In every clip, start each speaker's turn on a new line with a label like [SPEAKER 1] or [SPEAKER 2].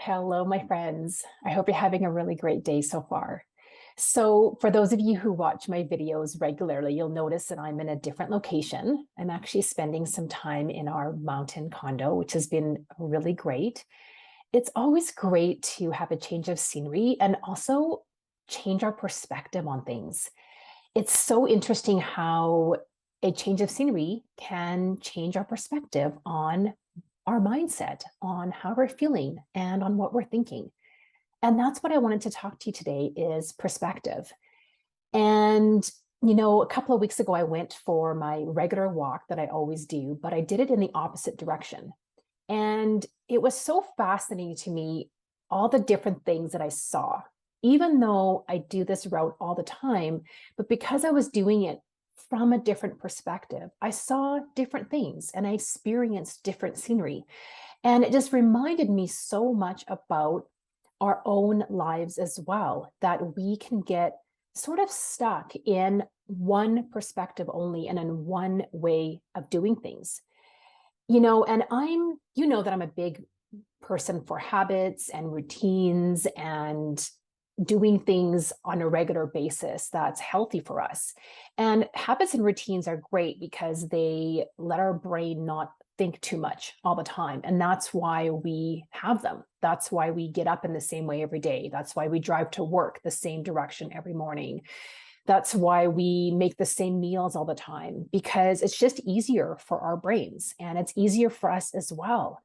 [SPEAKER 1] Hello, my friends. I hope you're having a really great day so far. So, for those of you who watch my videos regularly, you'll notice that I'm in a different location. I'm actually spending some time in our mountain condo, which has been really great. It's always great to have a change of scenery and also change our perspective on things. It's so interesting how a change of scenery can change our perspective on our mindset, on how we're feeling, and on what we're thinking. And that's what I wanted to talk to you today is perspective. And a couple of weeks ago, I went for my regular walk that I always do, but I did it in the opposite direction. And it was so fascinating to me, all the different things that I saw, even though I do this route all the time, but because I was doing it from a different perspective, I saw different things and I experienced different scenery. And it just reminded me so much about our own lives as well, that we can get sort of stuck in one perspective only and in one way of doing things. And that I'm a big person for habits and routines and doing things on a regular basis that's healthy for us. And habits and routines are great because they let our brain not think too much all the time. And that's why we have them. That's why we get up in the same way every day. That's why we drive to work the same direction every morning. That's why we make the same meals all the time, because it's just easier for our brains and it's easier for us as well.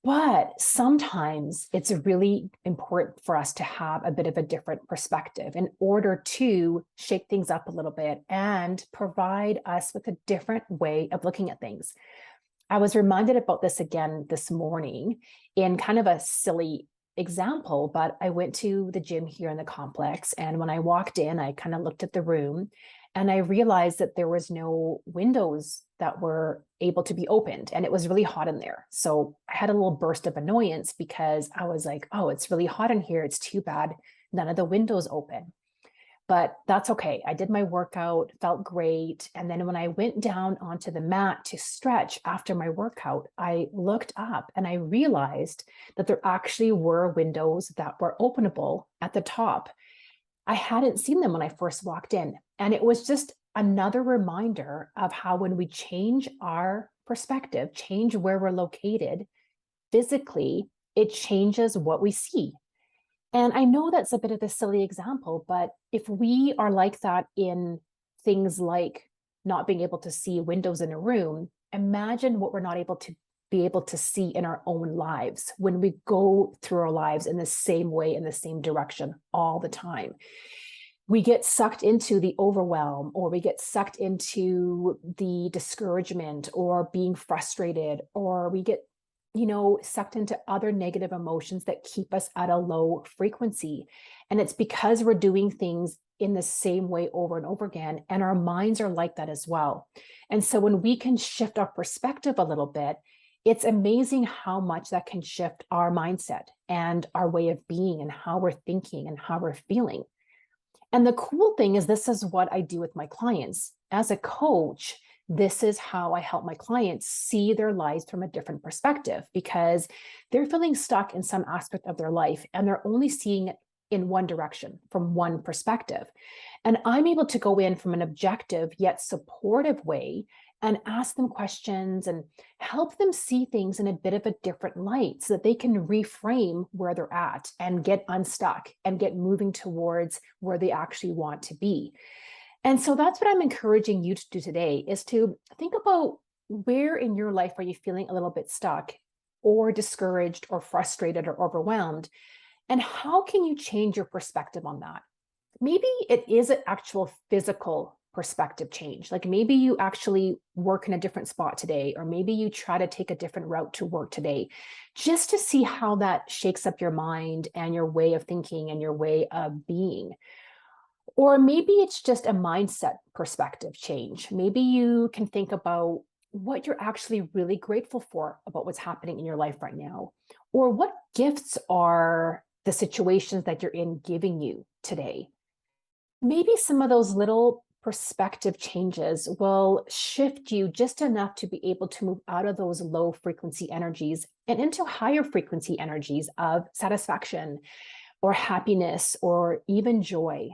[SPEAKER 1] But sometimes it's really important for us to have a bit of a different perspective in order to shake things up a little bit and provide us with a different way of looking at things. I was reminded about this again this morning in kind of a silly example, but I went to the gym here in the complex. And when I walked in, I kind of looked at the room and I realized that there was no windows that were able to be opened. And it was really hot in there. So I had a little burst of annoyance because I was like, oh, it's really hot in here. It's too bad none of the windows open. But that's okay. I did my workout, felt great. And then when I went down onto the mat to stretch after my workout, I looked up and I realized that there actually were windows that were openable at the top. I hadn't seen them when I first walked in. And it was just another reminder of how when we change our perspective, change where we're located physically, it changes what we see. And I know that's a bit of a silly example, but if we are like that in things like not being able to see windows in a room, imagine what we're not able to be able to see in our own lives when we go through our lives in the same way, in the same direction all the time. We get sucked into the overwhelm, or we get sucked into the discouragement or being frustrated, or we get sucked into other negative emotions that keep us at a low frequency. And it's because we're doing things in the same way over and over again. And our minds are like that as well. And so when we can shift our perspective a little bit, it's amazing how much that can shift our mindset and our way of being and how we're thinking and how we're feeling. And the cool thing is, this is what I do with my clients. As a coach, this is how I help my clients see their lives from a different perspective, because they're feeling stuck in some aspect of their life and they're only seeing it in one direction from one perspective. And I'm able to go in from an objective yet supportive way and ask them questions and help them see things in a bit of a different light so that they can reframe where they're at and get unstuck and get moving towards where they actually want to be. And so that's what I'm encouraging you to do today, is to think about where in your life are you feeling a little bit stuck or discouraged or frustrated or overwhelmed, and how can you change your perspective on that? Maybe it is an actual physical perspective change. Like maybe you actually work in a different spot today, or maybe you try to take a different route to work today, just to see how that shakes up your mind and your way of thinking and your way of being. Or maybe it's just a mindset perspective change. Maybe you can think about what you're actually really grateful for about what's happening in your life right now, or what gifts are the situations that you're in giving you today. Maybe some of those little perspective changes will shift you just enough to be able to move out of those low frequency energies and into higher frequency energies of satisfaction or happiness or even joy.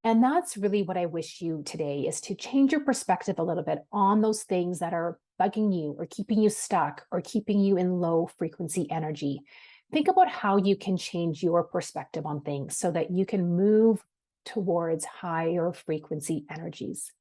[SPEAKER 1] And that's really what I wish you today, is to change your perspective a little bit on those things that are bugging you or keeping you stuck or keeping you in low frequency energy. Think about how you can change your perspective on things so that you can move towards higher frequency energies.